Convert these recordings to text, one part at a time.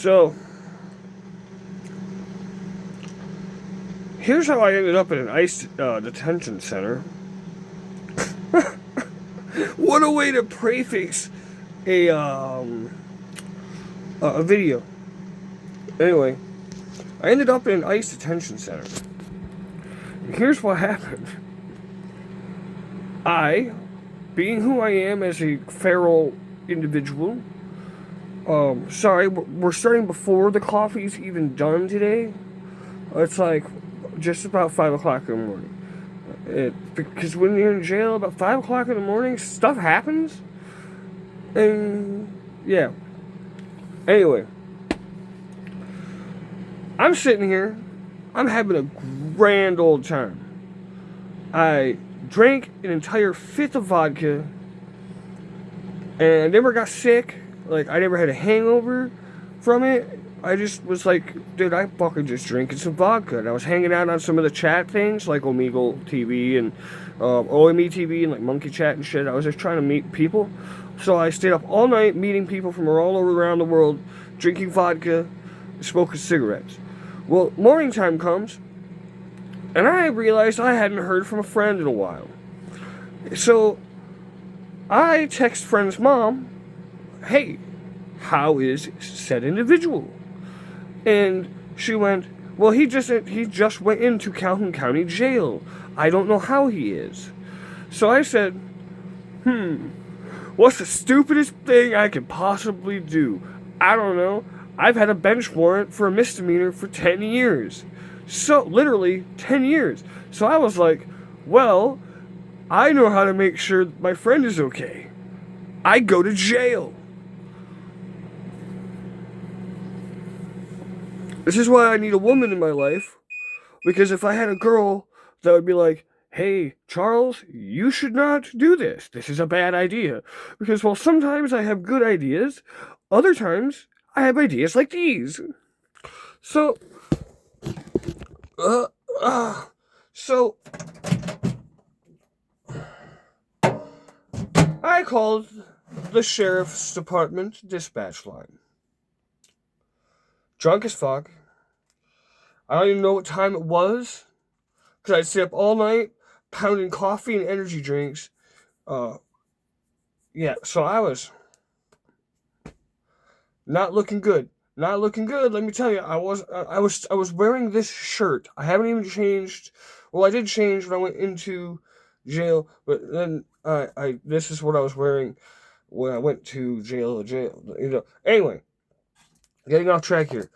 So, here's how I ended up in an ICE detention center. What a way to prefix a video. Anyway, I ended up in an ICE detention center. Here's what happened. I, being who I am as a feral individual, sorry, we're starting before the coffee's even done today. It's like just about 5 o'clock in the morning. Because when you're in jail about 5 o'clock in the morning, stuff happens. And yeah. Anyway, I'm sitting here. I'm having a grand old time. I drank an entire fifth of vodka. And I never got sick. Like, I never had a hangover from it. I just was like, dude, I fucking just drinking some vodka. And I was hanging out on some of the chat things, like Omegle TV and OME TV and like Monkey Chat and shit. I was just trying to meet people. So I stayed up all night meeting people from all over around the world, drinking vodka, smoking cigarettes. Well, morning time comes, and I realized I hadn't heard from a friend in a while. So I text friend's mom, hey, how is said individual? And she went, well, he just went into Calhoun County Jail. I don't know how he is. So I said, what's the stupidest thing I could possibly do? I don't know. I've had a bench warrant for a misdemeanor for 10 years. So, literally, 10 years. So I was like, well, I know how to make sure my friend is okay. I go to jail. This is why I need a woman in my life, because if I had a girl that would be like, hey, Charles, you should not do this. This is a bad idea. Because while sometimes I have good ideas, other times I have ideas like these. So, I called the sheriff's department dispatch line. Drunk as fuck. I don't even know what time it was, because I'd stay up all night pounding coffee and energy drinks. Yeah, so I was not looking good. Not looking good. Let me tell you, I was wearing this shirt. I haven't even changed. Well, I did change when I went into jail, but then this is what I was wearing when I went to jail. You know. Anyway, getting off track here.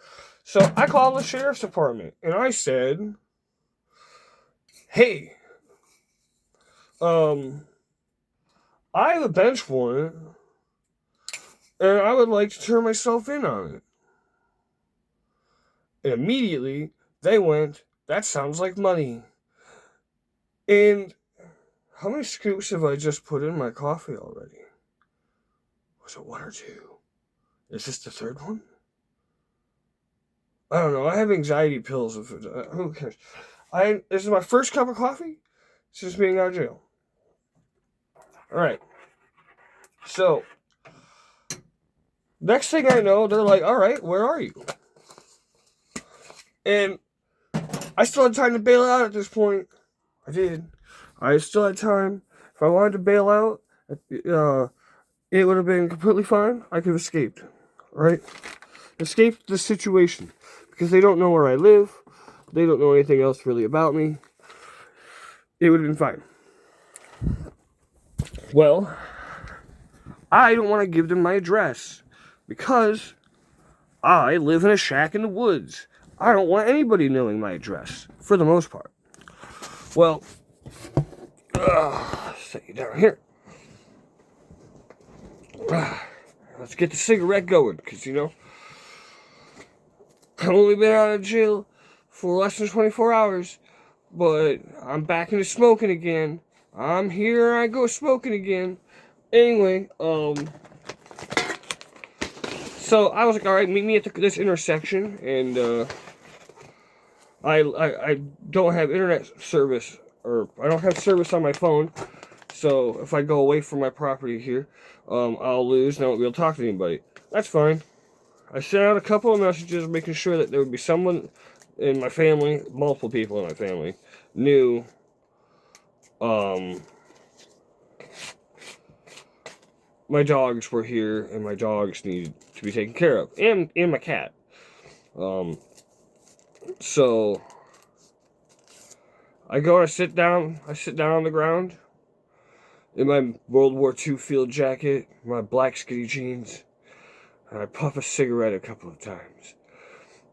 So I called the sheriff's department and I said, hey, I have a bench warrant and I would like to turn myself in on it. And immediately they went, that sounds like money. And how many scoops have I just put in my coffee already? Was it one or two? Is this the third one? I don't know. I have anxiety pills. Who cares? This is my first cup of coffee since being out of jail. All right. So, next thing I know, they're like, all right, where are you? And I still had time to bail out at this point. I did. I still had time. If I wanted to bail out, it would have been completely fine. I could have escaped. Right? Escaped the situation. Because they don't know where I live. They don't know anything else really about me. It would have been fine. Well, I don't want to give them my address. Because I live in a shack in the woods. I don't want anybody knowing my address. For the most part. Well, set you down here. Let's get the cigarette going. Because, you know, I've only been out of jail for less than 24 hours, but I'm back into smoking again. I'm here, I go smoking again. Anyway, so I was like, all right, meet me at this intersection, and I don't have internet service, or I don't have service on my phone, so if I go away from my property here, I'll lose, and I won't be able to talk to anybody. That's fine. I sent out a couple of messages making sure that there would be someone in my family, multiple people in my family, knew my dogs were here and my dogs needed to be taken care of. And my cat. So I go and I sit down on the ground in my World War II field jacket, my black skinny jeans, and I puff a cigarette a couple of times.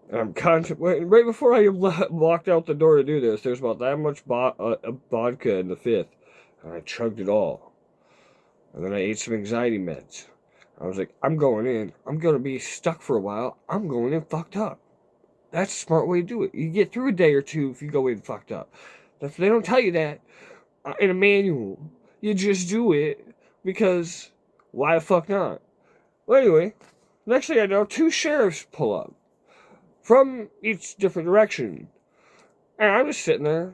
And I'm contemplating, right before I walked out the door to do this, there's about that much vodka in the fifth, and I chugged it all. And then I ate some anxiety meds. I was like, I'm going in. I'm going to be stuck for a while. I'm going in fucked up. That's a smart way to do it. You get through a day or two if you go in fucked up. They don't tell you that in a manual. You just do it because why the fuck not? Well, anyway, next thing I know, 2 sheriffs pull up from each different direction. And I'm just sitting there.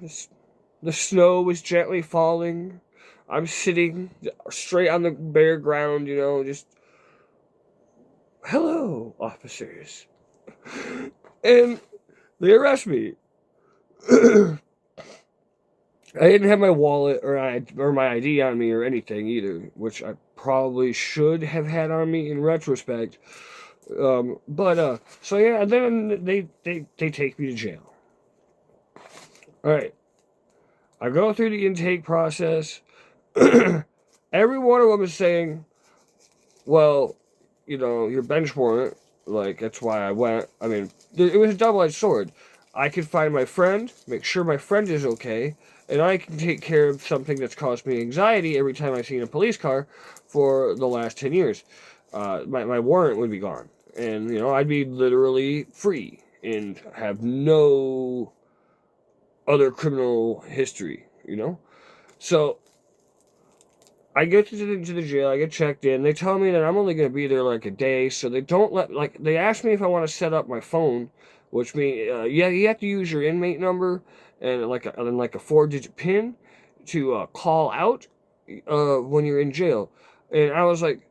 The snow was gently falling. I'm sitting straight on the bare ground, just, hello, officers. And they arrest me. I didn't have my wallet or my ID on me or anything either, which I probably should have had on me in retrospect. So yeah, then they take me to jail. All right. I go through the intake process. Every one of them is saying, well, your bench warrant, that's why I went. I mean, it was a double-edged sword. I can find my friend, make sure my friend is okay, and I can take care of something that's caused me anxiety every time I've seen a police car for the last 10 years. My warrant would be gone. And, I'd be literally free and have no other criminal history, So I get to the jail, I get checked in. They tell me that I'm only going to be there a day, so they don't they ask me if I want to set up my phone, which means, you have to use your inmate number and a 4-digit PIN to call out when you're in jail. And I was like,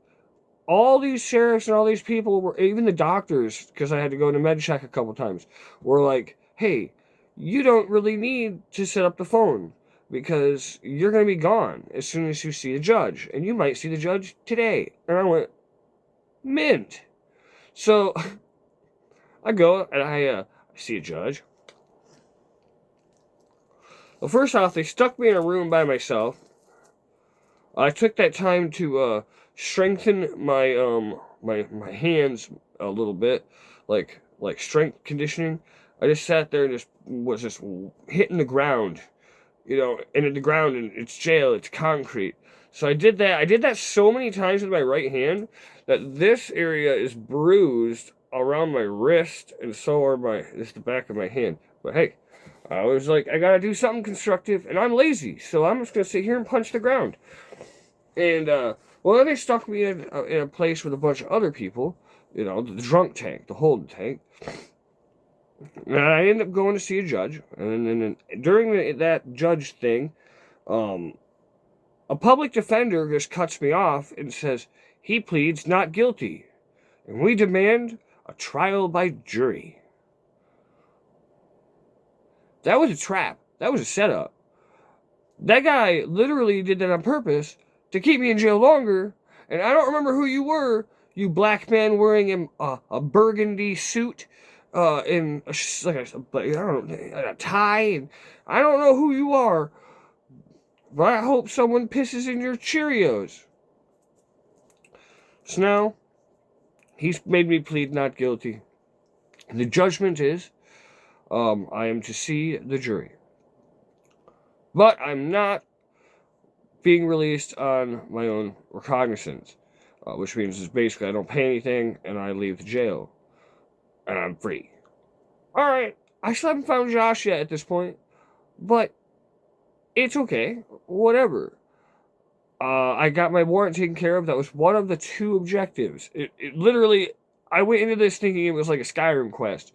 all these sheriffs and all these people even the doctors, because I had to go to med check a couple times, were like, hey, you don't really need to set up the phone, because you're going to be gone as soon as you see the judge. And you might see the judge today. And I went, mint. So, I go and I see a judge. Well, first off, they stuck me in a room by myself. I took that time to strengthen my my hands a little bit, like strength conditioning. I just sat there and was hitting the ground. And in the ground, and it's jail, it's concrete. So I did that. I did that so many times with my right hand that this area is bruised around my wrist, and so are the back of my hand. But hey, I was like, I gotta do something constructive, and I'm lazy, so I'm just gonna sit here and punch the ground. And then they stuck me in a place with a bunch of other people, the drunk tank, the holding tank. And I ended up going to see a judge, and then during that judge thing, a public defender just cuts me off and says he pleads not guilty, and we demand a trial by jury. That was a trap. That was a setup. That guy literally did that on purpose to keep me in jail longer, and I don't remember who you were, you black man wearing a burgundy suit, in a tie, and I don't know who you are, but I hope someone pisses in your Cheerios. So now, he's made me plead not guilty. The judgment is, I am to see the jury. But I'm not being released on my own recognizance, which means basically I don't pay anything and I leave the jail. And I'm free. Alright, I still haven't found Josh yet at this point, but it's okay. Whatever. I got my warrant taken care of. That was one of the 2 objectives. It literally, I went into this thinking it was like a Skyrim quest.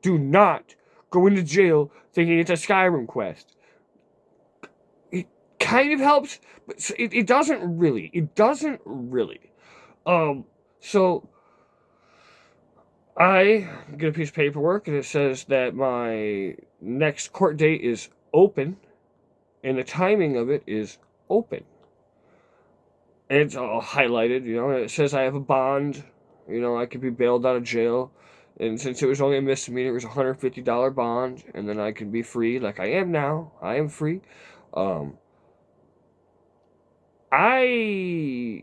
Do not go into jail thinking it's a Skyrim quest. It kind of helps, but it doesn't really. It doesn't really. So I get a piece of paperwork and it says that my next court date is open and the timing of it is open. And it's all highlighted, and it says I have a bond, I could be bailed out of jail. And since it was only a misdemeanor, it was a $150 bond, and then I can be free like I am now. I am free. Um, I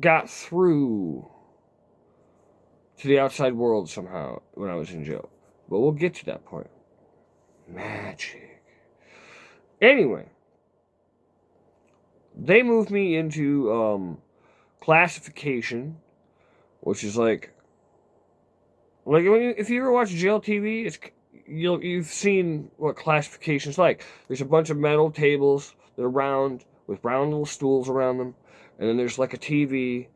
got through to the outside world somehow when I was in jail. But we'll get to that point. Magic. Anyway, they moved me into classification, which is like if you ever watch jail TV, you've seen what classification's like. There's a bunch of metal tables that are round with round little stools around them, and then there's like a TV,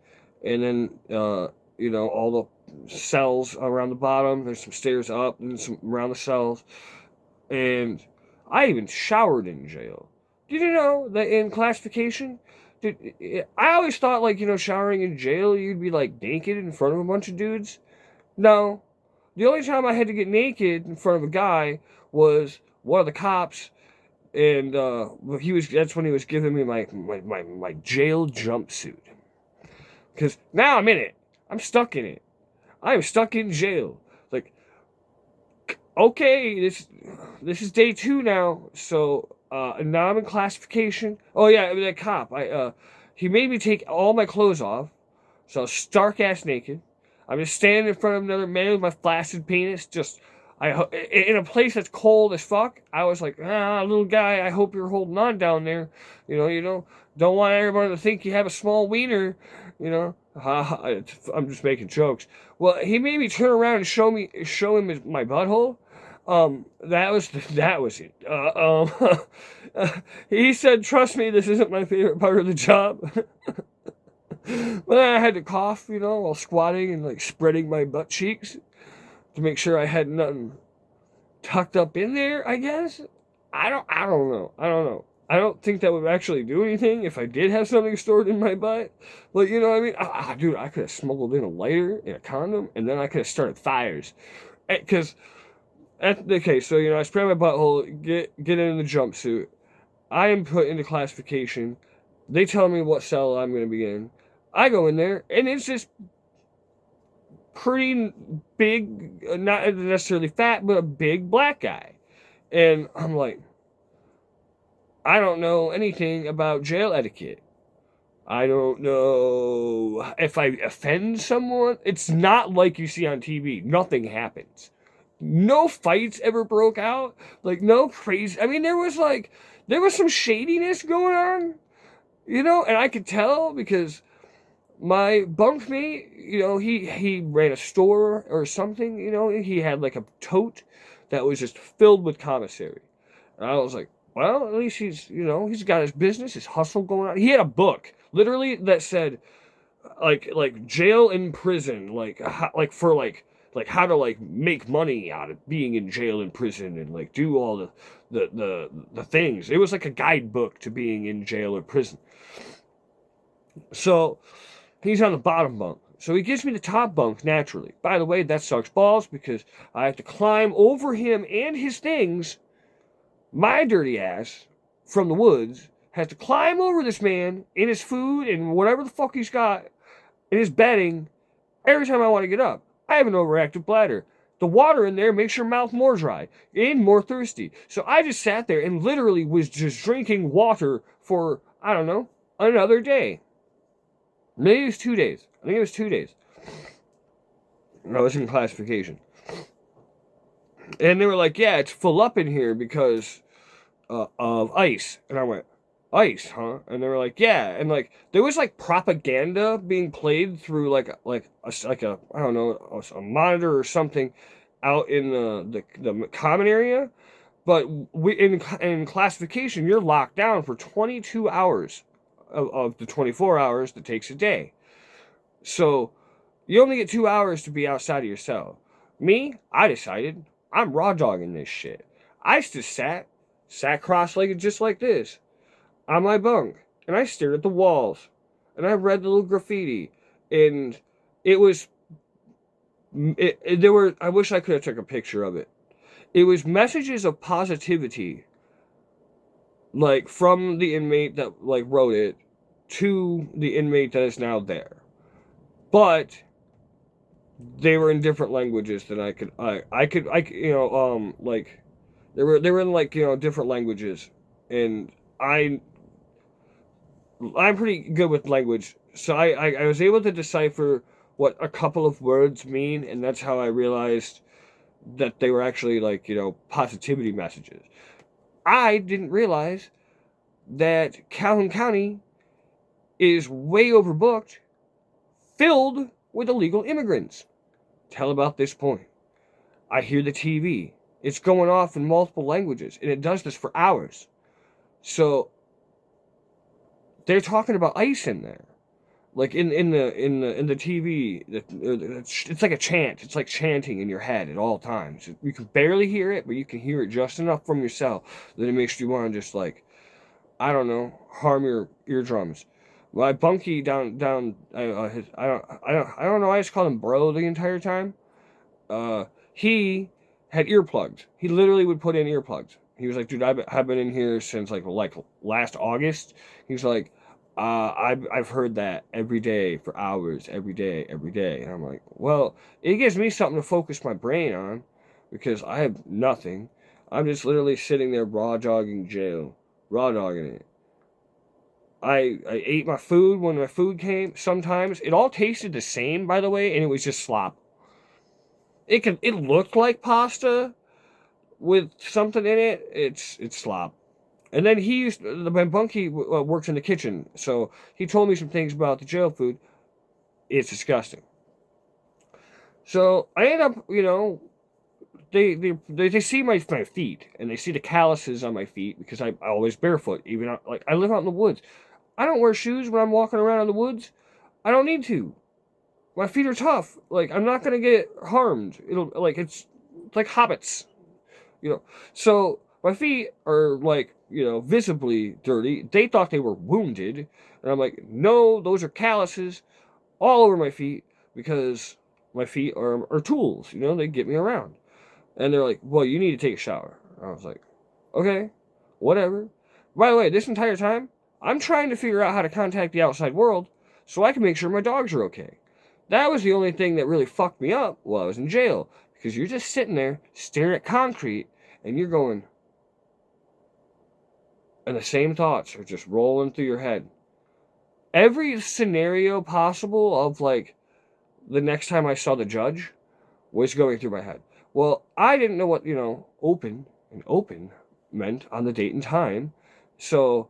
and then all the cells around the bottom. There's some stairs up and some around the cells, and I even showered in jail. Did you know that in classification? I always thought showering in jail you'd be like naked in front of a bunch of dudes. No. The only time I had to get naked in front of a guy was one of the cops, and that's when he was giving me my jail jumpsuit. Because now I'm in it. I'm stuck in it. I am stuck in jail. Like, okay, this is day 2 now, so now I'm in classification. Oh yeah, that cop, he made me take all my clothes off, so I was stark ass naked. I'm just standing in front of another man with my flaccid penis, in a place that's cold as fuck. I was like, little guy, I hope you're holding on down there. Don't want everyone to think you have a small wiener, I'm just making jokes. Well, he made me turn around and show him my butthole. That was it. He said, trust me, this isn't my favorite part of the job. But then I had to cough, while squatting and spreading my butt cheeks to make sure I had nothing tucked up in there, I guess. I don't know. I don't think that would actually do anything if I did have something stored in my butt. But you know what I mean? Dude, I could have smuggled in a lighter and a condom, and then I could have started fires. Because, okay, so, I spray my butthole, get in the jumpsuit. I am put into classification. They tell me what cell I'm going to be in. I go in there, and it's this pretty big, not necessarily fat, but a big black guy. And I'm like, I don't know anything about jail etiquette. I don't know if I offend someone. It's not like you see on TV. Nothing happens. No fights ever broke out. No crazy. I mean, there was some shadiness going on, and I could tell because my bunkmate, he ran a store or something, he had a tote that was just filled with commissary. And I was like, well, at least he's got his business, his hustle going on. He had a book, literally, that said, jail and prison, how to make money out of being in jail and prison and do all the things. It was like a guidebook to being in jail or prison. So he's on the bottom bunk. So he gives me the top bunk naturally. By the way, that sucks balls because I have to climb over him and his things. My dirty ass from the woods has to climb over this man in his food and whatever the fuck he's got in his bedding every time I want to get up. I have an overactive bladder. The water in there makes your mouth more dry and more thirsty. So I just sat there and literally was just drinking water for, I don't know, another day. Maybe it was 2 days. I think it was 2 days. I was in classification. And they were like, yeah, it's full up in here because of ice. And I went, ice, huh? And they were like, yeah. And there was propaganda being played through a I don't know, a monitor or something out in the common area. But in classification, you're locked down for 22 hours of the 24 hours that takes a day. So you only get 2 hours to be outside of your cell. Me, I decided I'm raw dogging this shit. I just sat cross-legged just like this on my bunk, and I stared at the walls, and I read the little graffiti, and it was I wish I could have took a picture of it. It was messages of positivity, like from the inmate that like wrote it to the inmate that is now there. But they were in different languages than like they were in like, different languages. And I'm pretty good with language. So I was able to decipher what a couple of words mean, and that's how I realized that they were actually like, positivity messages. I didn't realize that Calhoun County is way overbooked, filled with illegal immigrants. Till about this point, I hear the TV. It's going off in multiple languages, and it does this for hours. So they're talking about ICE in there, like in the TV. It's like a chant. It's like chanting in your head at all times. You can barely hear it, but you can hear it just enough from yourself that it makes you want to just like, I don't know, harm your eardrums. My bunkie down I don't know. I just called him bro the entire time. He had earplugs. He literally would put in earplugs. He was like, dude, I've been in here since like last August. He was like, I've heard that every day for hours, every day. And I'm like, well, it gives me something to focus my brain on because I have nothing. I'm just literally sitting there raw dogging jail, raw dogging it. I ate my food when my food came. Sometimes it all tasted the same, by the way, and it was just slop. It looked like pasta with something in it. It's slop. And then my bunkie works in the kitchen, so he told me some things about the jail food. It's disgusting. So I end up, they see my feet, and they see the calluses on my feet because I always barefoot. Even like I live out in the woods. I don't wear shoes when I'm walking around in the woods. I don't need to. My feet are tough. Like I'm not gonna get harmed. It's like hobbits, So my feet are like, visibly dirty. They thought they were wounded, and I'm like, no, those are calluses all over my feet because my feet are tools. They get me around. And they're like, well, you need to take a shower. I was like, okay, whatever. By the way, this entire time, I'm trying to figure out how to contact the outside world so I can make sure my dogs are okay. That was the only thing that really fucked me up while I was in jail. Because you're just sitting there, staring at concrete, and you're going, and the same thoughts are just rolling through your head. Every scenario possible of, like, the next time I saw the judge was going through my head. Well, I didn't know what, open meant on the date and time. So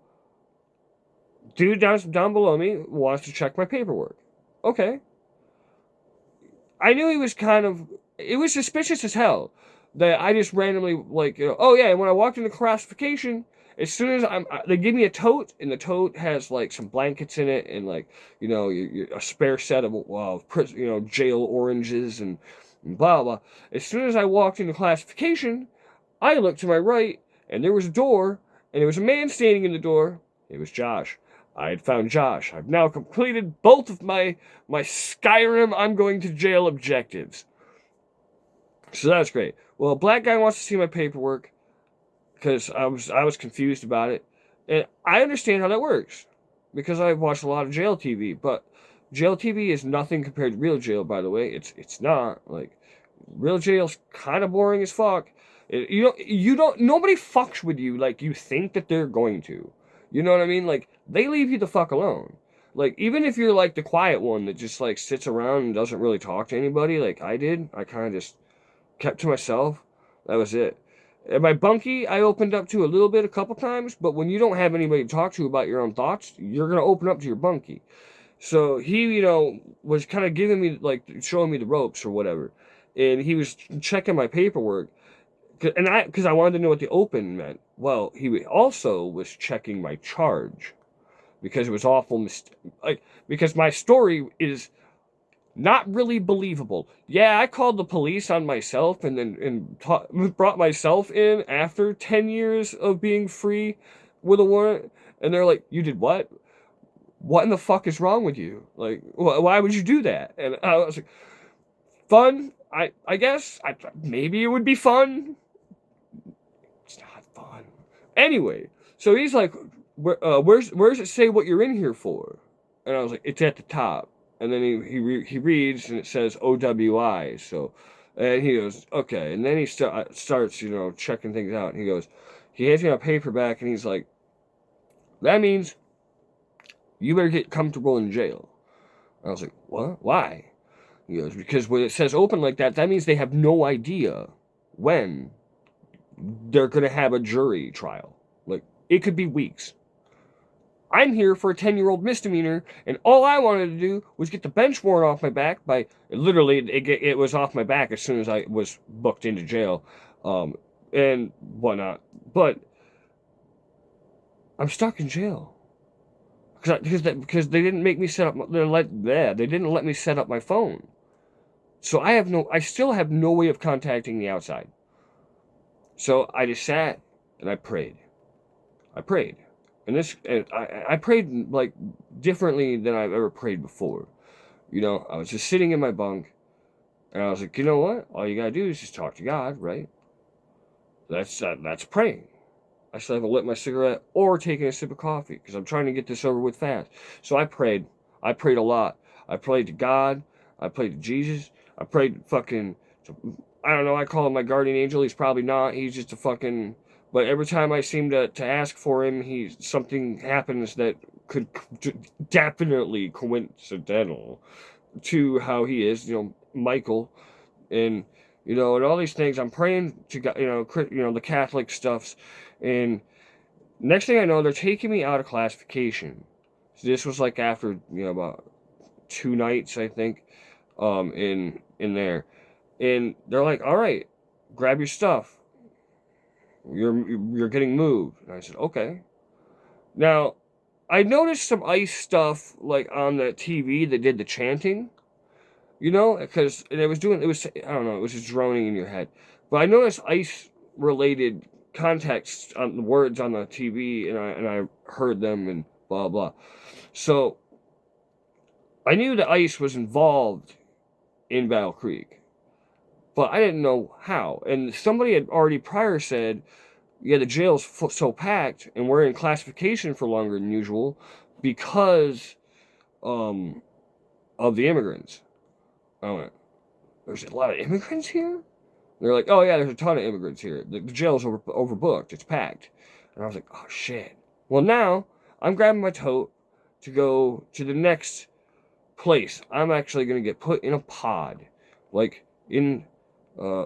dude down below me wants to check my paperwork. Okay. I knew he was it was suspicious as hell that I just randomly, like, oh yeah, and when I walked into classification, as soon as they give me a tote, and the tote has, like, some blankets in it, and, like, a spare set of, jail oranges, and blah, blah. As soon as I walked into classification, I looked to my right, and there was a door, and there was a man standing in the door. It was Josh. I had found Josh. I've now completed both of my Skyrim I'm going to jail objectives. So that's great. Well, a black guy wants to see my paperwork because I was confused about it. And I understand how that works because I've watched a lot of jail TV, but jail TV is nothing compared to real jail, by the way. It's not. Like, real jail's kind of boring as fuck. Nobody fucks with you like you think that they're going to. You know what I mean? Like, they leave you the fuck alone. Like, even if you're, like, the quiet one that just, like, sits around and doesn't really talk to anybody, like I did, I kind of just kept to myself. That was it. And my bunkie, I opened up to a couple times, but when you don't have anybody to talk to about your own thoughts, you're going to open up to your bunkie. So he, was kind of giving me, like, showing me the ropes or whatever. And he was checking my paperwork. Because I wanted to know what the open meant. Well, he also was checking my charge because it was awful. Because my story is not really believable. Yeah, I called the police on myself and brought myself in after 10 years of being free with a warrant, and they're like, "You did what? What in the fuck is wrong with you? Like, why would you do that?" And I was like, Fun? I guess. Maybe it would be fun. It's not fun. Anyway, so he's like, where's it say what you're in here for? And I was like, it's at the top. And then he reads and it says OWI. So, and he goes, okay. And then he starts, checking things out. And he hands me a paper back and he's like, that means you better get comfortable in jail. And I was like, what? Why? He goes, because when it says open like that, that means they have no idea when they're going to have a jury trial. Like, it could be weeks. I'm here for a 10-year-old misdemeanor, and all I wanted to do was get the bench warrant off my back by, literally, it was off my back as soon as I was booked into jail, and whatnot. But I'm stuck in jail. Because they didn't make me set up, they didn't let me set up my phone. So I still have no way of contacting the outside. So I just sat and I prayed. And I prayed like differently than I've ever prayed before. I was just sitting in my bunk and I was like, you know what? All you gotta do is just talk to God, right? That's praying. I still haven't lit my cigarette or taken a sip of coffee because I'm trying to get this over with fast. So I prayed. I prayed a lot. I prayed to God. I prayed to Jesus. I prayed fucking, I don't know, I call him my guardian angel. He's probably not. He's just a fucking, but every time I seem to ask for him, something happens that could definitely coincidental to how he is, Michael. And, and all these things. I'm praying to God, the Catholic stuffs. And next thing I know, they're taking me out of classification. So this was like after, about 2 nights, I think, in there. And they're like, all right, grab your stuff. You're getting moved. And I said, okay. Now, I noticed some ICE stuff, like, on the TV that did the chanting. Because I don't know, it was just droning in your head. But I noticed ICE-related context on the words on the TV, and I heard them and blah, blah. So, I knew that ICE was involved in Battle Creek. But I didn't know how. And somebody had already prior said, yeah, the jail's so packed, and we're in classification for longer than usual because of the immigrants. I went, there's a lot of immigrants here? They're like, oh yeah, there's a ton of immigrants here. The jail's overbooked. It's packed. And I was like, oh shit. Well, now I'm grabbing my tote to go to the next place. I'm actually going to get put in a pod. Like,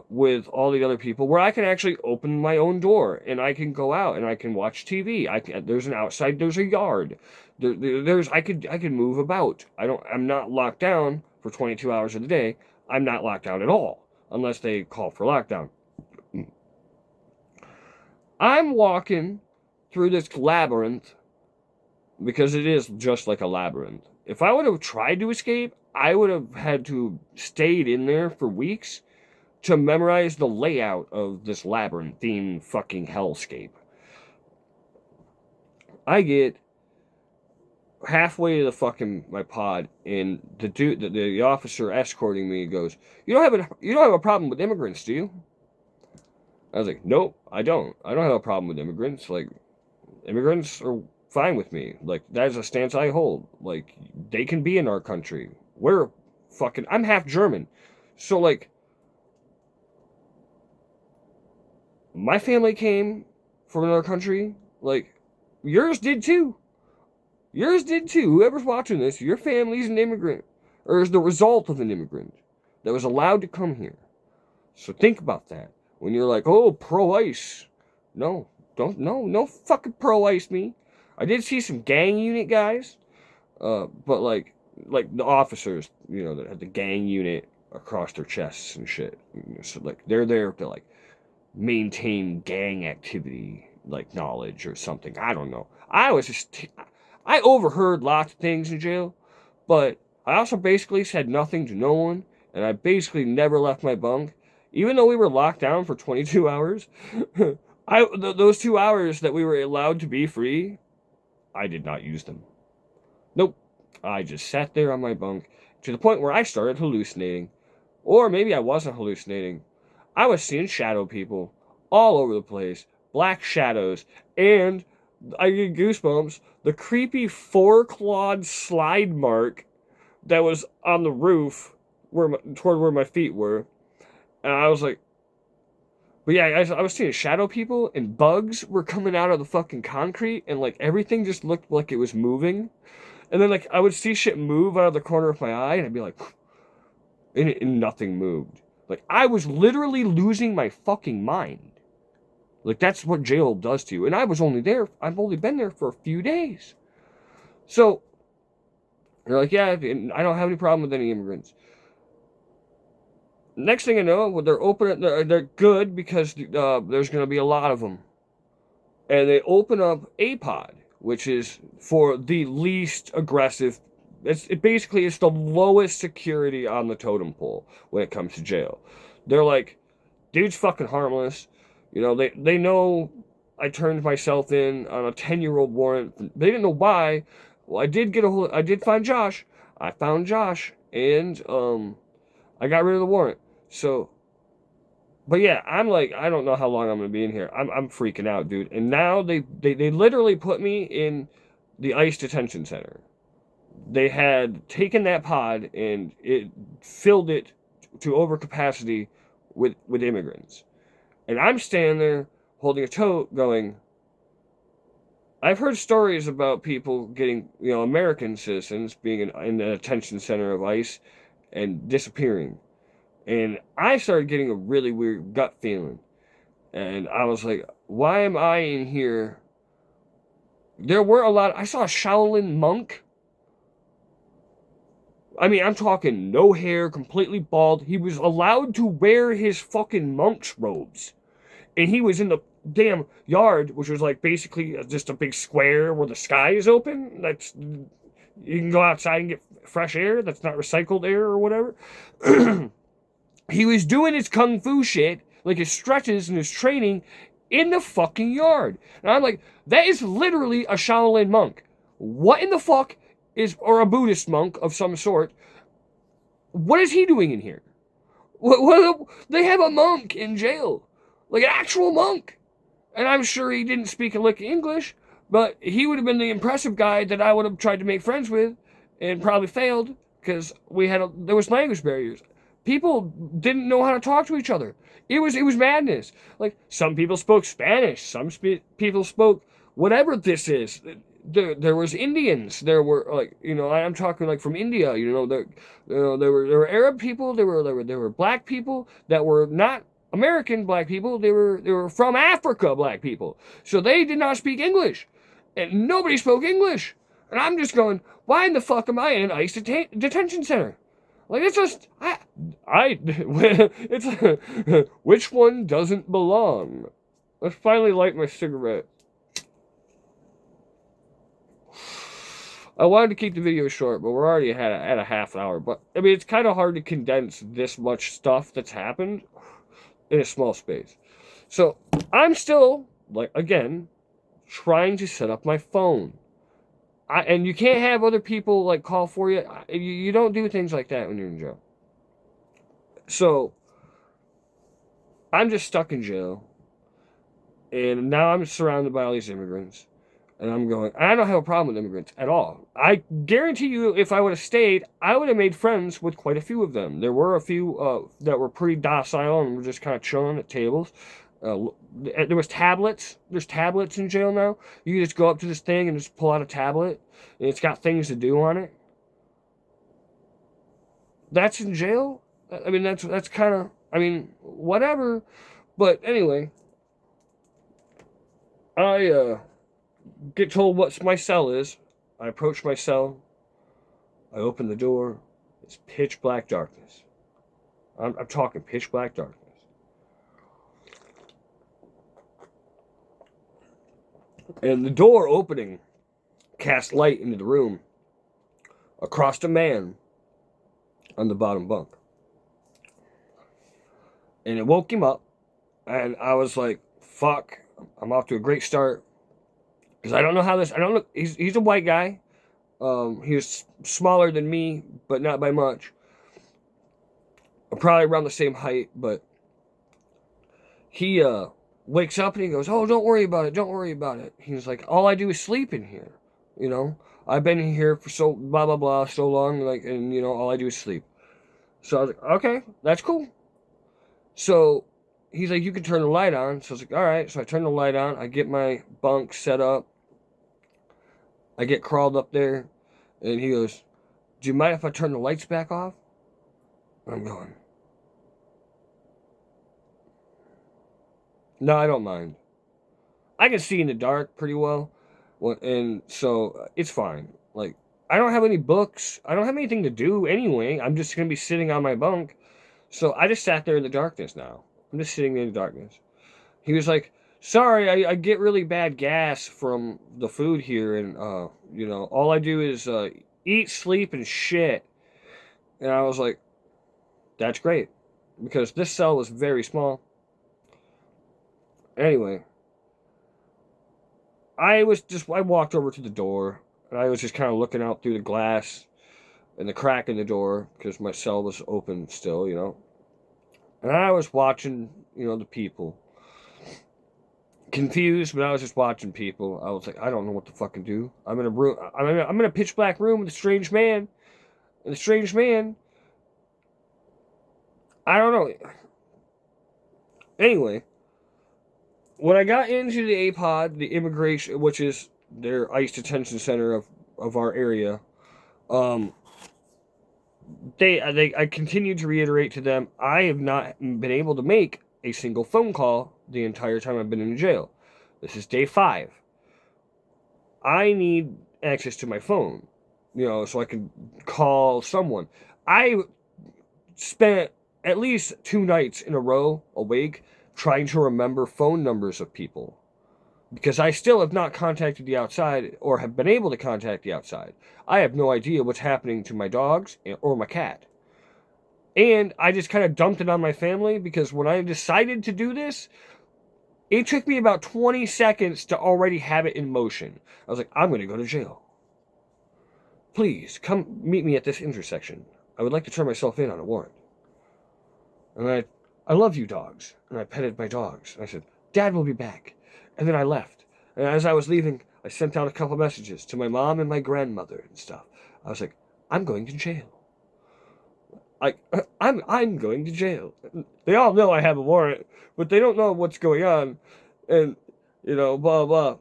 with all the other people where I can actually open my own door and I can go out and I can watch TV. There's an outside, there's a yard. I could move about. I'm not locked down for 22 hours of the day. I'm not locked down at all unless they call for lockdown. I'm walking through this labyrinth because it is just like a labyrinth. If I would have tried to escape, I would have had to stayed in there for weeks to memorize the layout of this labyrinthine fucking hellscape. I get halfway to my pod, and the officer escorting me goes, you don't have a problem with immigrants, do you? I was like, nope, I don't have a problem with immigrants. Like, immigrants are fine with me. Like, that is a stance I hold. Like, they can be in our country. I'm half German. So, like, my family came from another country. Like, yours did too. Whoever's watching this, your family's an immigrant. Or is the result of an immigrant that was allowed to come here. So think about that. When you're like, oh, pro-ICE. No fucking pro-ICE me. I did see some gang unit guys. But like the officers, that had the gang unit across their chests and shit. So like, they're there to like, maintain gang activity, like knowledge or something. I don't know. I overheard lots of things in jail, but I also basically said nothing to no one, and I basically never left my bunk, even though we were locked down for 22 hours. Those 2 hours that we were allowed to be free, I did not use them. Nope. I just sat there on my bunk to the point where I started hallucinating. Or maybe I wasn't hallucinating. I was seeing shadow people all over the place, black shadows, and I get goosebumps. The creepy four-clawed slide mark that was on the roof toward where my feet were. And I was like, but yeah, I was seeing shadow people, and bugs were coming out of the fucking concrete, and like everything just looked like it was moving. And then like I would see shit move out of the corner of my eye, and I'd be like, and nothing moved. Like I was literally losing my fucking mind. Like that's what jail does to you. And I've only been there for a few days. So they're like, yeah, I don't have any problem with any immigrants. Next thing I know, they're open. They're good because there's going to be a lot of them, and they open up a pod, which is for the least aggressive. It basically is the lowest security on the totem pole when it comes to jail. They're like, dude's fucking harmless. You know, they know I turned myself in on a 10-year-old warrant. They didn't know why. Well, I did find Josh. I found Josh, and I got rid of the warrant. So, but yeah, I'm like, I don't know how long I'm gonna be in here. I'm freaking out, dude. And now they literally put me in the ICE detention center. They had taken that pod and it filled it to overcapacity with immigrants. And I'm standing there holding a tote going, I've heard stories about people getting, American citizens being in the detention center of ICE and disappearing. And I started getting a really weird gut feeling. And I was like, why am I in here? There were I saw a Shaolin monk. I mean, I'm talking no hair, completely bald. He was allowed to wear his fucking monk's robes. And he was in the damn yard, which was like basically just a big square where the sky is open. You can go outside and get fresh air. That's not recycled air or whatever. He was doing his kung fu shit, like his stretches and his training, in the fucking yard. And I'm like, that is literally a Shaolin monk. What in the fuck or a Buddhist monk of some sort, what is he doing in here? They have a monk in jail. Like an actual monk. And I'm sure he didn't speak a lick of English, but he would have been the impressive guy that I would have tried to make friends with and probably failed because there was language barriers. People didn't know how to talk to each other. It was madness. Like some people spoke Spanish, some people spoke whatever this is. There was Indians. There were I'm talking like from India. There were Arab people. There were black people that were not American black people. They were from Africa black people. So they did not speak English, and nobody spoke English. And I'm just going, why in the fuck am I in an ICE detention center? Like, it's just, it's, which one doesn't belong? Let's finally light my cigarette. I wanted to keep the video short, but we're already at a half hour. But, I mean, it's kind of hard to condense this much stuff that's happened in a small space. So, I'm still, like, again, trying to set up my phone. And you can't have other people like call for you. You don't do things like that when you're in jail. So I'm just stuck in jail, and now I'm surrounded by all these immigrants, and I don't have a problem with immigrants at all. I guarantee you, if I would have stayed, I would have made friends with quite a few of them. There were a few that were pretty docile and were just kind of chilling at tables. There was tablets. There's tablets in jail now. You can just go up to this thing and just pull out a tablet, and it's got things to do on it. That's in jail? I mean, that's kind of, whatever. But anyway, I get told what my cell is. I approach my cell. I open the door. It's pitch black darkness. I'm talking pitch black darkness. And the door opening cast light into the room across a man on the bottom bunk. And it woke him up. And I was like, fuck, I'm off to a great start. Because I don't know, he's a white guy. He was smaller than me, but not by much. I'm probably around the same height, but he wakes up and he goes, "Oh, don't worry about it. Don't worry about it." He's like, "All I do is sleep in here. You know, I've been here for so blah blah blah so long, like, and all I do is sleep." So I was like, "Okay, that's cool." So he's like, "You can turn the light on." So I was like, "All right." So I turn the light on. I get my bunk set up. I get crawled up there, and he goes, "Do you mind if I turn the lights back off?" I'm going, "No, I don't mind. I can see in the dark pretty well, and so it's fine. Like, I don't have any books. I don't have anything to do anyway. I'm just gonna be sitting on my bunk." So I just sat there in the darkness now. I'm just sitting there in the darkness. He was like, "Sorry, I get really bad gas from the food here, and all I do is eat, sleep, and shit." And I was like, "That's great," because this cell was very small. Anyway, I walked over to the door, and I was just kind of looking out through the glass and the crack in the door because my cell was open still. And I was watching, the people. Confused, but I was just watching people. I was like, I don't know what to fucking do. I'm in a room. I'm in a pitch black room with a strange man. And the strange man, I don't know. Anyway, when I got into the APOD, the immigration, which is their ICE detention center of our area, um, I continued to reiterate to them, I have not been able to make a single phone call the entire time I've been in jail. This is day 5. I need access to my phone, so I can call someone. I spent at least 2 nights in a row awake trying to remember phone numbers of people because I still have not contacted the outside or have been able to contact the outside. I have no idea what's happening to my dogs or my cat. And I just kind of dumped it on my family because when I decided to do this, it took me about 20 seconds to already have it in motion. I was like, I'm going to go to jail. Please, come meet me at this intersection. I would like to turn myself in on a warrant. And I love you dogs. And I petted my dogs. And I said, Dad will be back. And then I left. And as I was leaving, I sent out a couple messages to my mom and my grandmother and stuff. I was like, I'm going to jail. I'm going to jail. They all know I have a warrant, but they don't know what's going on, and blah blah.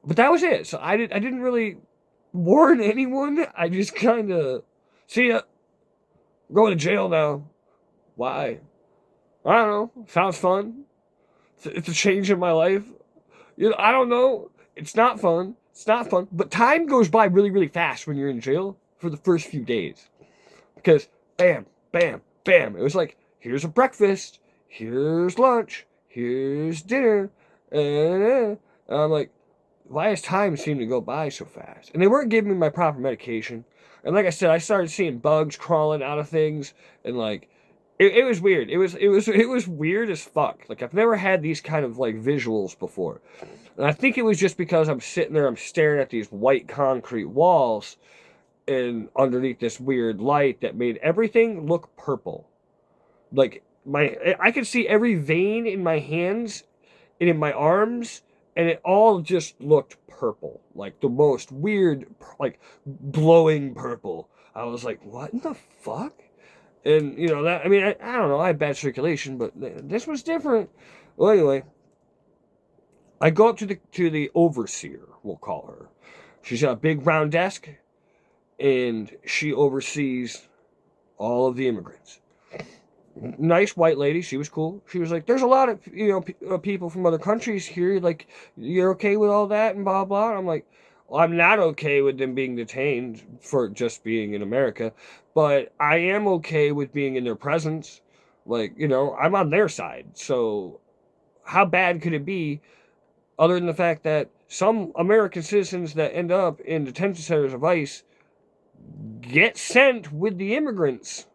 But that was it. So I didn't really warn anyone. I just kind of see ya. I'm going to jail now. Why? I don't know. Sounds fun. It's a change in my life. I don't know. It's not fun. It's not fun. But time goes by really, really fast when you're in jail for the first few days, because bam, bam, bam. It was like, here's a breakfast, here's lunch, here's dinner. And I'm like, why does time seem to go by so fast? And they weren't giving me my proper medication. And like I said, I started seeing bugs crawling out of things, and like, it was weird. It was weird as fuck. Like, I've never had these kind of like visuals before. And I think it was just because I'm sitting there, I'm staring at these white concrete walls, and underneath this weird light that made everything look purple. Like, I could see every vein in my hands and in my arms, and it all just looked purple. Like the most weird, like, glowing purple. I was like, what in the fuck? And, I don't know, I had bad circulation, but this was different. Well, anyway, I go up to the overseer, we'll call her. She's got a big round desk, and she oversees all of the immigrants. Nice white lady. She was cool. She was like, there's a lot of people from other countries here. Like, you're okay with all that and blah blah. And I'm like, well, I'm not okay with them being detained for just being in America, but I am okay with being in their presence. Like, I'm on their side. So how bad could it be, other than the fact that some American citizens that end up in detention centers of ICE get sent with the immigrants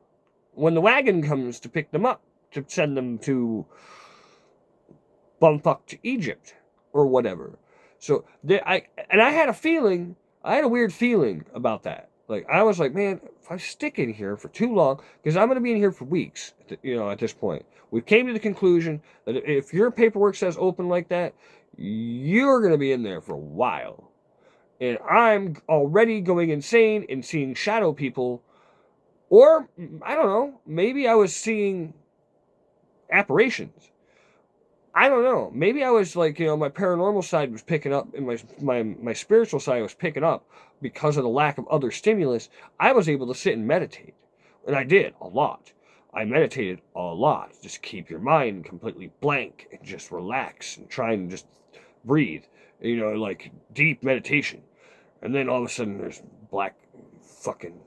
when the wagon comes to pick them up to send them to bumfuck to Egypt or whatever. So I had a weird feeling about that. Like, I was like, man, if I stick in here for too long, because I'm going to be in here for weeks, at this point. We came to the conclusion that if your paperwork says open like that, you're going to be in there for a while. And I'm already going insane and seeing shadow people. Or, I don't know, maybe I was seeing apparitions. I don't know. Maybe I was like, my paranormal side was picking up and my spiritual side was picking up because of the lack of other stimulus. I was able to sit and meditate. And I did a lot. I meditated a lot. Just keep your mind completely blank and just relax and try and just breathe. Like deep meditation. And then all of a sudden there's black fucking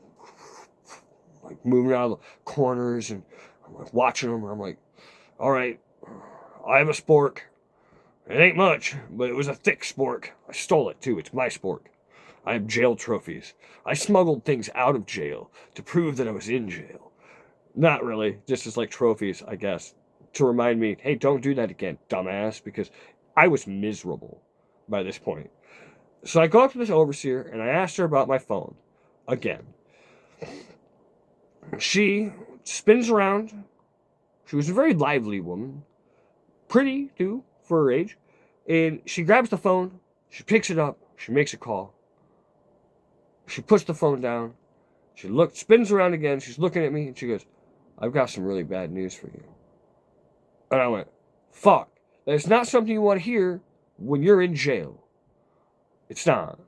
like moving out of the corners, and I'm like watching them, and I'm like, all right, I have a spork. It ain't much, but it was a thick spork. I stole it too. It's my spork. I have jail trophies. I smuggled things out of jail to prove that I was in jail. Not really, just as like trophies, I guess, to remind me, hey, don't do that again, dumbass, because I was miserable by this point. So I go up to this overseer and I asked her about my phone again. She spins around. She was a very lively woman. Pretty, too, for her age. And she grabs the phone. She picks it up. She makes a call. She puts the phone down. She spins around again. She's looking at me. And she goes, I've got some really bad news for you. And I went, fuck. That's not something you want to hear when you're in jail. It's not.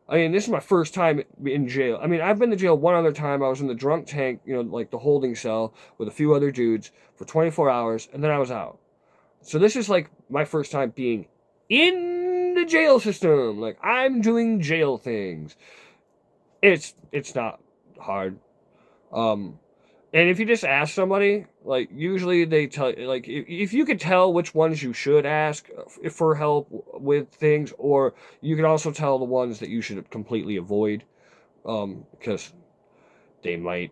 I mean, this is my first time in jail. I mean, I've been to jail one other time. I was in the drunk tank, like the holding cell with a few other dudes for 24 hours, and then I was out. So this is like my first time being in the jail system. Like, I'm doing jail things. It's not hard. And if you just ask somebody, like, usually they tell you, like, if you could tell which ones you should ask for help with things, or you can also tell the ones that you should completely avoid, because they might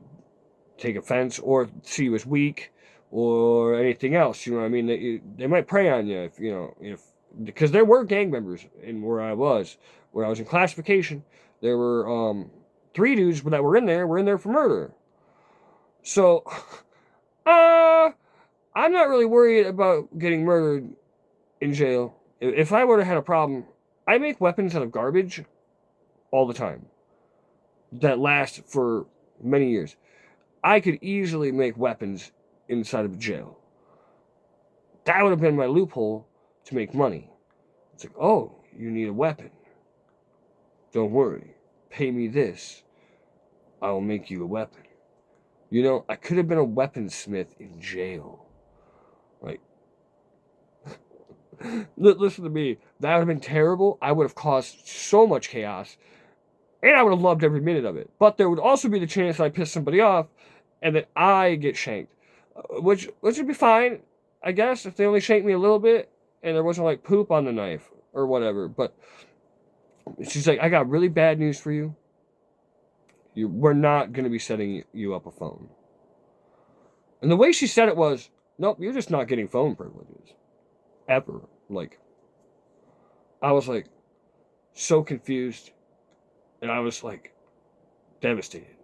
take offense or see you as weak or anything else. You know what I mean? They might prey on you because there were gang members in where I was in classification. There were 3 dudes that were in there for murder. So, I'm not really worried about getting murdered in jail. If I were to have a problem, I make weapons out of garbage all the time that last for many years. I could easily make weapons inside of a jail. That would have been my loophole to make money. It's like, oh, you need a weapon. Don't worry. Pay me this. I will make you a weapon. I could have been a weaponsmith in jail. Like, listen to me. That would have been terrible. I would have caused so much chaos. And I would have loved every minute of it. But there would also be the chance I piss somebody off and that I get shanked. Which would be fine, I guess, if they only shanked me a little bit and there wasn't like poop on the knife or whatever. But she's like, I got really bad news for you. We're not going to be setting you up a phone. And the way she said it was, nope, you're just not getting phone privileges. Ever. Like, I was like, so confused. And I was like, devastated.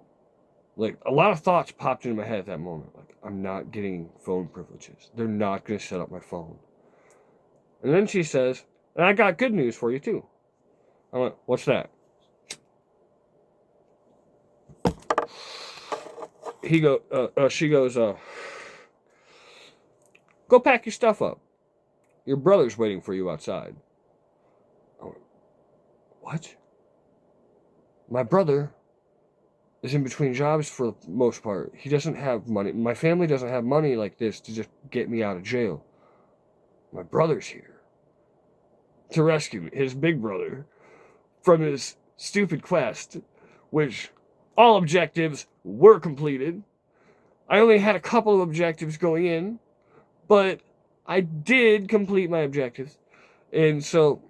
Like, a lot of thoughts popped into my head at that moment. Like, I'm not getting phone privileges. They're not going to set up my phone. And then she says, and I got good news for you too. I went, what's that? She goes, go pack your stuff up. Your brother's waiting for you outside. I went, what? My brother is in between jobs for the most part. He doesn't have money. My family doesn't have money like this to just get me out of jail. My brother's here to rescue his big brother from his stupid quest, which all objectives were completed. I only had a couple of objectives going in, but I did complete my objectives. And so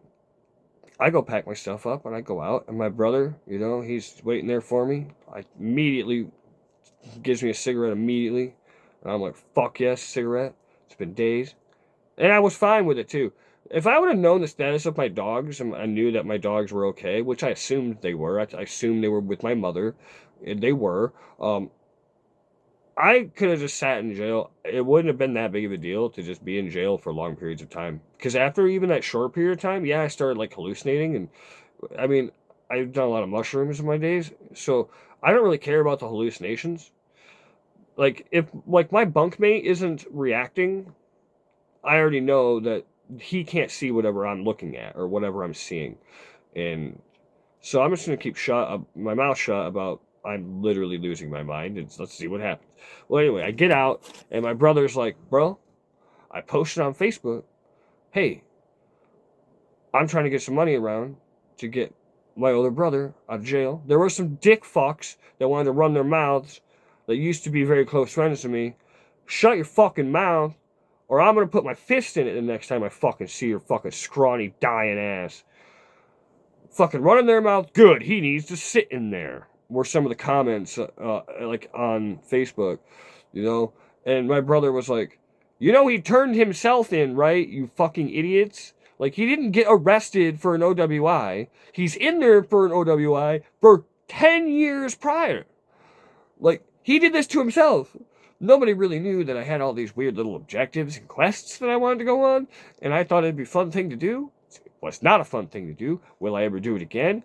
I go pack my stuff up and I go out, and my brother, he's waiting there for me. I immediately gives me a cigarette immediately. And I'm like, fuck yes, cigarette. It's been days. And I was fine with it too. If I would have known the status of my dogs and I knew that my dogs were okay, which I assumed they were, I assumed they were with my mother, and they were. I could have just sat in jail. It wouldn't have been that big of a deal to just be in jail for long periods of time. Because after even that short period of time, yeah, I started like hallucinating. And I mean, I've done a lot of mushrooms in my days. So I don't really care about the hallucinations. Like, if like my bunkmate isn't reacting, I already know that he can't see whatever I'm looking at or whatever I'm seeing. And so I'm just going to keep my mouth shut about I'm literally losing my mind, and let's see what happens. Well, anyway, I get out, and my brother's like, bro, I posted on Facebook, hey, I'm trying to get some money around to get my older brother out of jail. There were some dick fucks that wanted to run their mouths that used to be very close friends to me. Shut your fucking mouth, or I'm going to put my fist in it the next time I fucking see your fucking scrawny, dying ass. Fucking running their mouth, good, he needs to sit in there. Were some of the comments, like, on Facebook, you know? And my brother was like, you know he turned himself in, right, you fucking idiots? Like, he didn't get arrested for an OWI. He's in there for an OWI for 10 years prior. Like, he did this to himself. Nobody really knew that I had all these weird little objectives and quests that I wanted to go on, and I thought it'd be a fun thing to do. Well, it's not a fun thing to do. Will I ever do it again?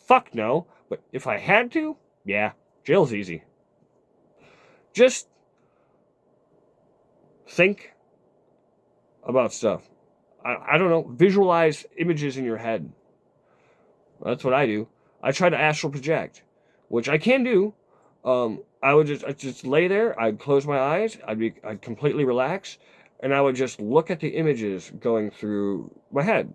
Fuck no. But if I had to, yeah, jail's easy. Just think about stuff. I don't know. Visualize images in your head. That's what I do. I try to astral project, which I can do. I'd just lay there. I'd close my eyes. I'd completely relax, and I would just look at the images going through my head.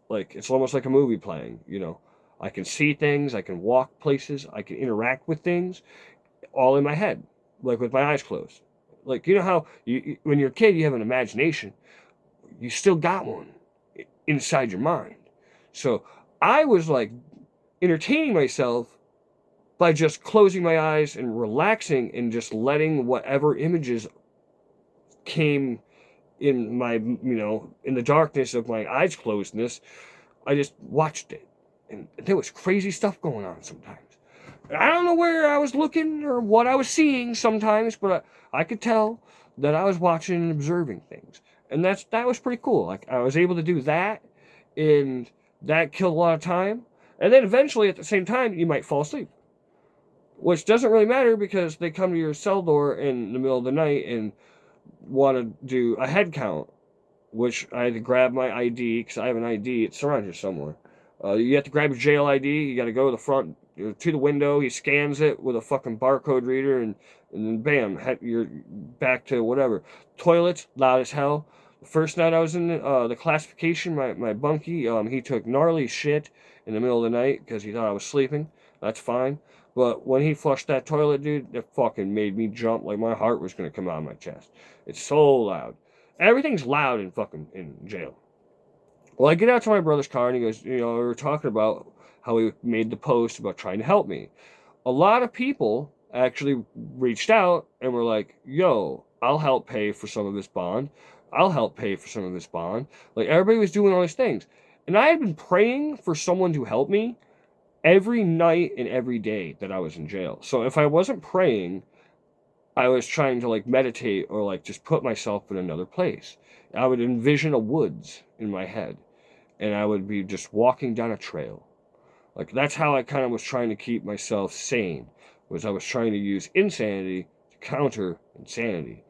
Like, it's almost like a movie playing, you know. I can see things, I can walk places, I can interact with things, all in my head, like with my eyes closed. Like, you know how when you're a kid, you have an imagination. You still got one inside your mind. So I was like entertaining myself by just closing my eyes and relaxing and just letting whatever images came in my, in the darkness of my eyes closedness, I just watched it. And there was crazy stuff going on sometimes. I don't know where I was looking or what I was seeing sometimes, but I could tell that I was watching and observing things. And that was pretty cool. Like, I was able to do that, and that killed a lot of time. And then eventually, at the same time, you might fall asleep. Which doesn't really matter because they come to your cell door in the middle of the night and want to do a head count, which I had to grab my ID because I have an ID. It's around here somewhere. You have to grab your jail ID. You got to go to the front, to the window. He scans it with a fucking barcode reader, and then bam, you're back to whatever. Toilets, loud as hell. The first night I was in the classification, my bunkie, he took gnarly shit in the middle of the night because he thought I was sleeping. That's fine. But when he flushed that toilet, dude, that fucking made me jump like my heart was going to come out of my chest. It's so loud. Everything's loud in jail. Well, I get out to my brother's car, and he goes, we were talking about how he made the post about trying to help me. A lot of people actually reached out and were like, yo, I'll help pay for some of this bond. I'll help pay for some of this bond. Like, everybody was doing all these things. And I had been praying for someone to help me every night and every day that I was in jail. So if I wasn't praying, I was trying to like meditate or like just put myself in another place. I would envision a woods in my head, and I would be just walking down a trail. Like, that's how I kind of was trying to keep myself sane, was I was trying to use insanity to counter insanity.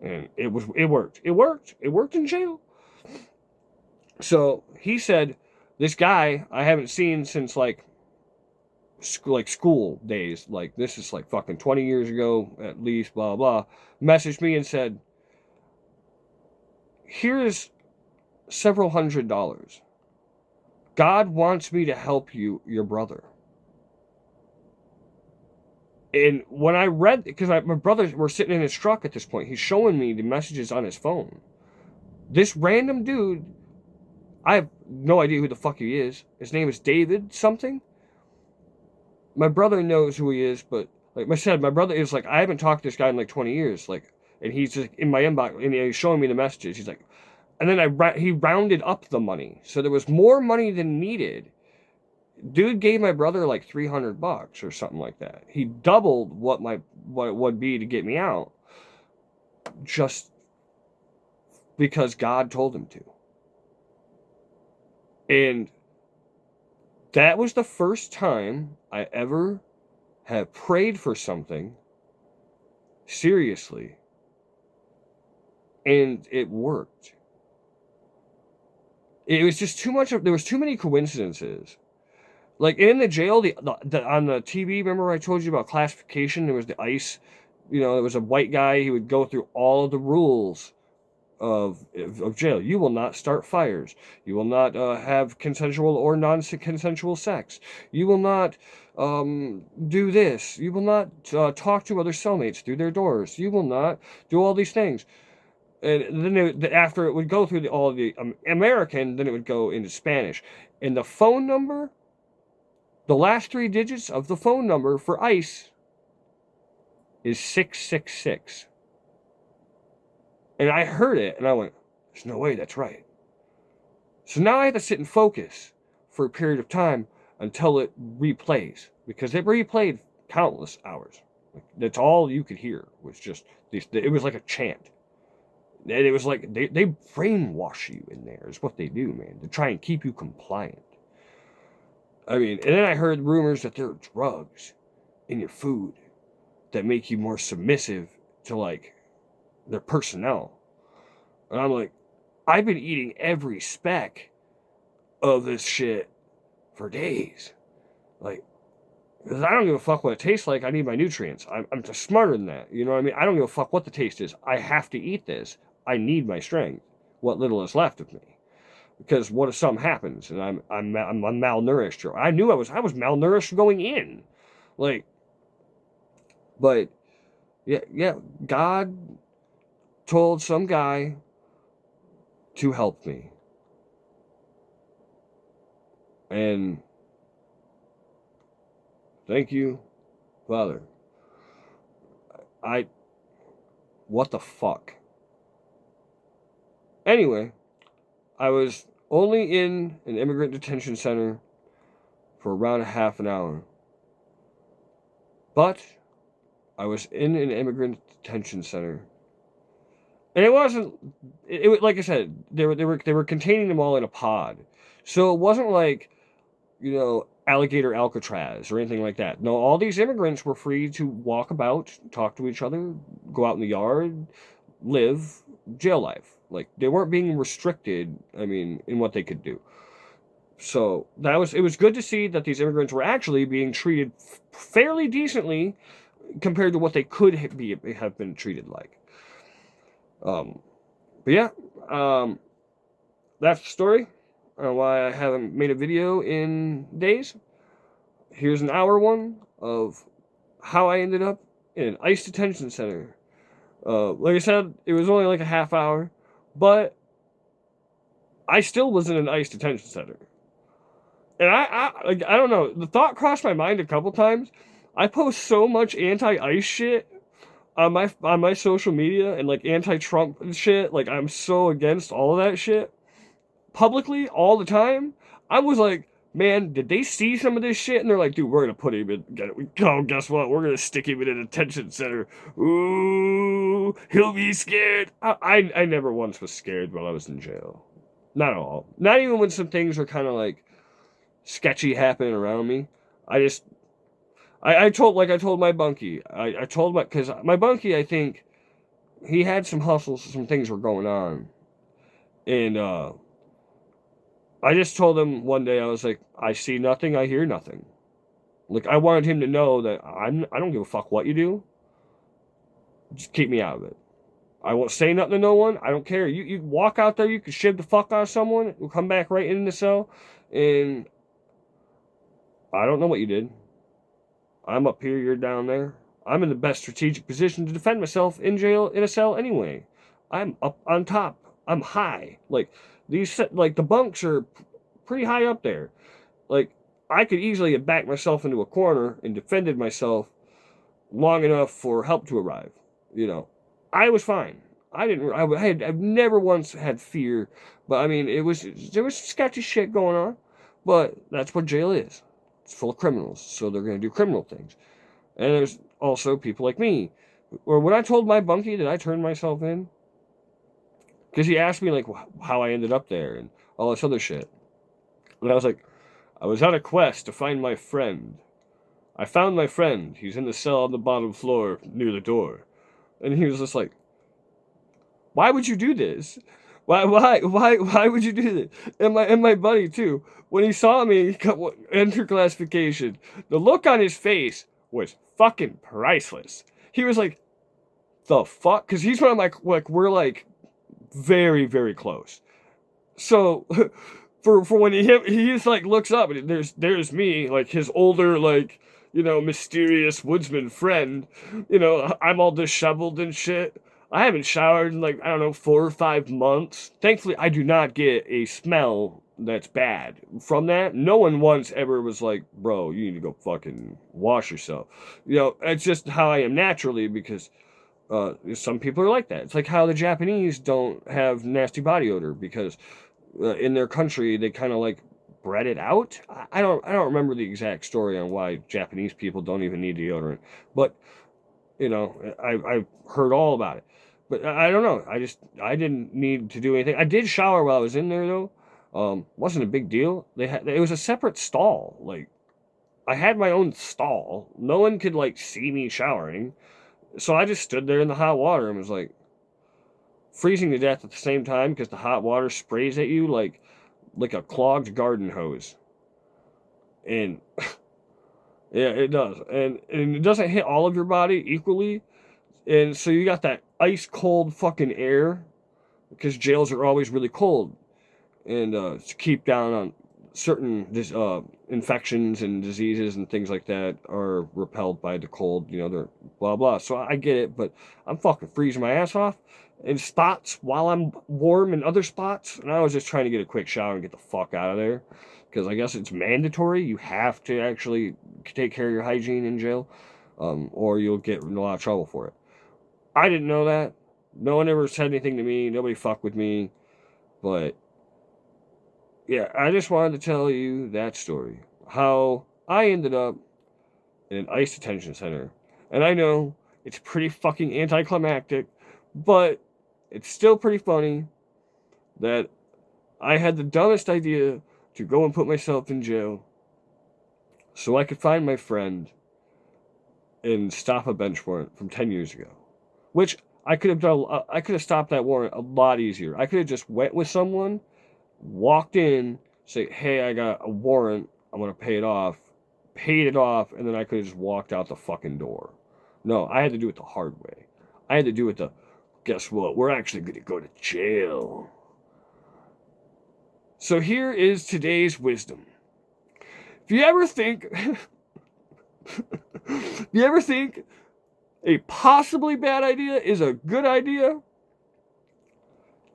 And it worked. It worked in jail. So he said, this guy I haven't seen since like school days, like this is like fucking 20 years ago at least, blah blah, messaged me and said, here's several $100. God wants me to help you, your brother. And when I read, because my brothers were sitting in his truck at this point, he's showing me the messages on his phone. This random dude, I have no idea who the fuck he is. His name is David something. My brother knows who he is, but like I said, my brother is like, I haven't talked to this guy in like 20 years. Like, and he's just in my inbox, and he's showing me the messages. He's like, And then he rounded up the money. So there was more money than needed. Dude gave my brother like $300 or something like that. He doubled what it would be to get me out, just because God told him to. And that was the first time I ever have prayed for something seriously, and it worked. It was just too much. There was too many coincidences. Like in the jail, on the TV, remember I told you about classification? There was the ICE, there was a white guy. He would go through all of the rules of jail. You will not start fires. You will not have consensual or non-consensual sex. You will not do this. You will not talk to other cellmates through their doors. You will not do all these things. And then after it would go through all the American, then it would go into Spanish. And the phone number, the last 3 digits of the phone number for ICE is 666. And I heard it, and I went, there's no way that's right. So now I have to sit and focus for a period of time until it replays. Because it replayed countless hours. That's all you could hear was just, it was like a chant. And it was like, they brainwash you in there, is what they do, man. To try and keep you compliant. I mean, and then I heard rumors that there are drugs in your food that make you more submissive to, like, their personnel. And I'm like, I've been eating every speck of this shit for days. Like, because I don't give a fuck what it tastes like. I need my nutrients. I'm just smarter than that. You know what I mean? I don't give a fuck what the taste is. I have to eat this. I need my strength. What little is left of me. Because what if something happens and I'm malnourished? I knew I was malnourished going in. Like, but yeah, God told some guy to help me. And thank you, Father. What the fuck? Anyway, I was only in an immigrant detention center for around a half an hour. But I was in an immigrant detention center. And it wasn't, like I said, they were containing them all in a pod. So it wasn't like, alligator Alcatraz or anything like that. No, all these immigrants were free to walk about, talk to each other, go out in the yard, live jail life. Like, they weren't being restricted, in what they could do. So it was good to see that these immigrants were actually being treated fairly decently compared to what they could have been treated like. But yeah, that's the story. Why I haven't made a video in days. Here's an hour one of how I ended up in an ICE detention center. Like I said, it was only like a half hour, but I still was in an ICE detention center. And I don't know, the thought crossed my mind a couple times. I post so much anti-ICE shit on my social media and like anti-Trump and shit. Like, I'm so against all of that shit publicly all the time. I was like, man, did they see some of this shit? And they're like, dude, we're gonna put him in. Guess what? We're gonna stick him in a detention center. Ooh, he'll be scared. I never once was scared while I was in jail. Not at all. Not even when some things were kind of like sketchy happening around me. I told my bunkie. Because my bunkie, I think, he had some hustles, some things were going on. And, I just told him one day, I was like, I see nothing, I hear nothing. Like, I wanted him to know that I don't give a fuck what you do. Just keep me out of it. I won't say nothing to no one. I don't care. You walk out there, you can shiv the fuck out of someone, we'll come back right in the cell, and I don't know what you did. I'm up here, you're down there. I'm in the best strategic position to defend myself in jail, in a cell anyway. I'm up on top. I'm high. Like, the bunks are pretty high up there. Like, I could easily have backed myself into a corner and defended myself long enough for help to arrive. I was fine. I've never once had fear, but I mean, there was sketchy shit going on, but that's what jail is. It's full of criminals, so they're going to do criminal things. And there's also people like me, or when I told my bunkie that I turned myself in, because he asked me like how I ended up there and all this other shit, and I was like, I was on a quest to find my friend. I found my friend. He's in the cell on the bottom floor near the door. And he was just like, why would you do this? Why would you do this? And my buddy too, when he saw me enter classification, the look on his face was fucking priceless. He was like, the fuck? Because he's one of my, like, we're like very, very close. So, for when he just like looks up and there's me, like his older, like, you know, mysterious woodsman friend. You know, I'm all disheveled and shit. I haven't showered in like, I don't know, 4 or 5 months. Thankfully, I do not get a smell that's bad from that. No one once ever was like, bro, you need to go fucking wash yourself. You know, it's just how I am naturally, because some people are like that. It's like how the Japanese don't have nasty body odor, because in their country they kind of like bred it out. I don't remember the exact story on why Japanese people don't even need deodorant, but you know, I've heard all about it. But I don't know. I didn't need to do anything. I did shower while I was in there though. Wasn't a big deal. It was a separate stall. Like, I had my own stall. No one could like see me showering. So I just stood there in the hot water and was like freezing to death at the same time, because the hot water sprays at you like a clogged garden hose. And yeah, it does. And it doesn't hit all of your body equally. And so you got that ice cold fucking air, because jails are always really cold. And to keep down on certain infections and diseases and things like that are repelled by the cold, you know, they're blah blah. So I get it, but I'm fucking freezing my ass off in spots while I'm warm in other spots, and I was just trying to get a quick shower and get the fuck out of there, because I guess it's mandatory. You have to actually take care of your hygiene in jail, or you'll get in a lot of trouble for it. I didn't know that. No one ever said anything to me. Nobody fucked with me, but yeah, I just wanted to tell you that story. How I ended up in an ICE detention center. And I know it's pretty fucking anticlimactic, but it's still pretty funny that I had the dumbest idea to go and put myself in jail so I could find my friend and stop a bench warrant from 10 years ago. Which I could have done. I could have stopped that warrant a lot easier. I could have just went with someone, walked in, say, hey, I got a warrant, I'm going to pay it off, paid it off, and then I could have just walked out the fucking door. No, I had to do it the hard way. I had to do it guess what, we're actually going to go to jail. So here is today's wisdom. If you ever think, a possibly bad idea is a good idea,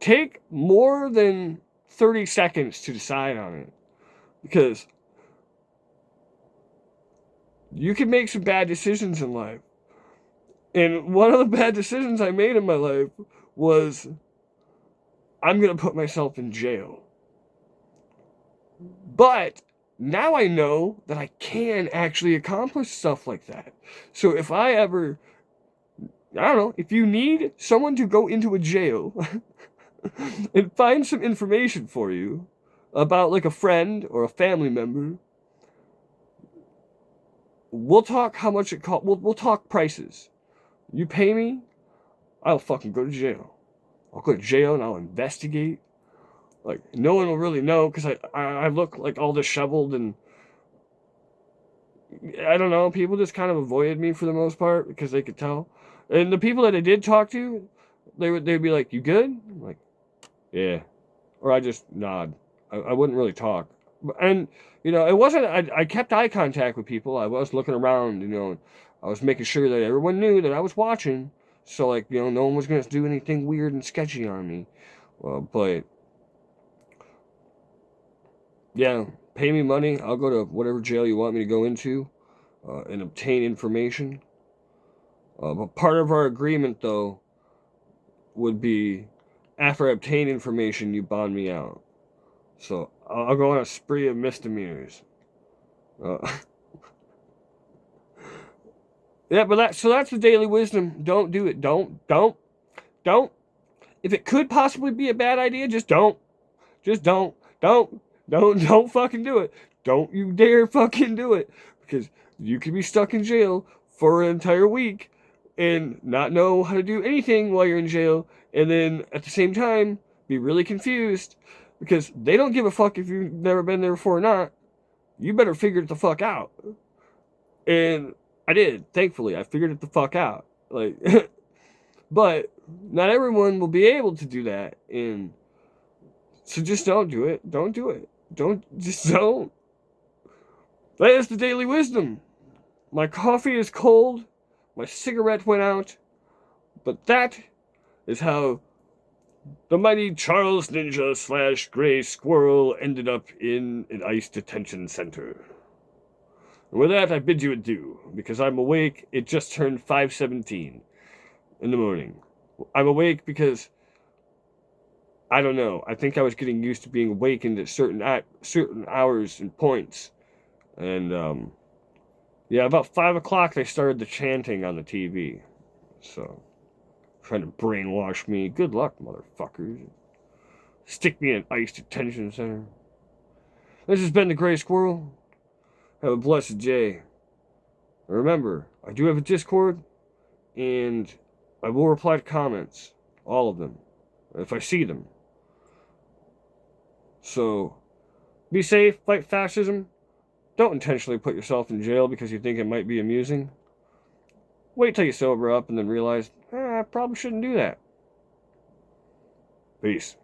take more than 30 seconds to decide on it, because you can make some bad decisions in life. And one of the bad decisions I made in my life was, I'm going to put myself in jail. But now I know that I can actually accomplish stuff like that. So if I ever, I don't know, if you need someone to go into a jail and find some information for you about like a friend or a family member, we'll talk how much it costs. We'll talk prices. You pay me, I'll fucking go to jail. I'll go to jail and I'll investigate. Like, no one will really know, because I look like all disheveled, and I don't know, people just kind of avoided me for the most part because they could tell. And the people that I did talk to, they'd be like, you good? I'm like, yeah. Or I just nod. I wouldn't really talk. And, you know, it wasn't, I kept eye contact with people. I was looking around, you know, I was making sure that everyone knew that I was watching. So, like, you know, no one was going to do anything weird and sketchy on me. But, yeah, pay me money. I'll go to whatever jail you want me to go into and obtain information. But part of our agreement, though, would be, after I obtain information, you bond me out. So I'll go on a spree of misdemeanors. Yeah, but that's the daily wisdom. Don't do it. Don't. If it could possibly be a bad idea, just don't. Just don't. Don't fucking do it. Don't you dare fucking do it. Because you could be stuck in jail for an entire week and not know how to do anything while you're in jail, and then at the same time be really confused because they don't give a fuck if you've never been there before or not. You better figure it the fuck out. And I did, thankfully. I figured it the fuck out. Like, but not everyone will be able to do that, and so just don't do it. Don't do it. Just don't. That is the daily wisdom. My coffee is cold. My cigarette went out. But that is how the mighty Charles Ninja / Gray Squirrel ended up in an ICE detention center. And with that, I bid you adieu, because I'm awake. It just turned 5:17 in the morning. I'm awake because, I don't know, I think I was getting used to being awakened at certain hours and points. And, yeah, about 5 o'clock they started the chanting on the TV. So, trying to brainwash me. Good luck, motherfuckers. Stick me in an ICE detention center. This has been the Gray Squirrel. Have a blessed day. Remember, I do have a Discord, and I will reply to comments. All of them. If I see them. So, be safe, fight fascism. Don't intentionally put yourself in jail because you think it might be amusing. Wait till you sober up and then realize, I probably shouldn't do that. Peace.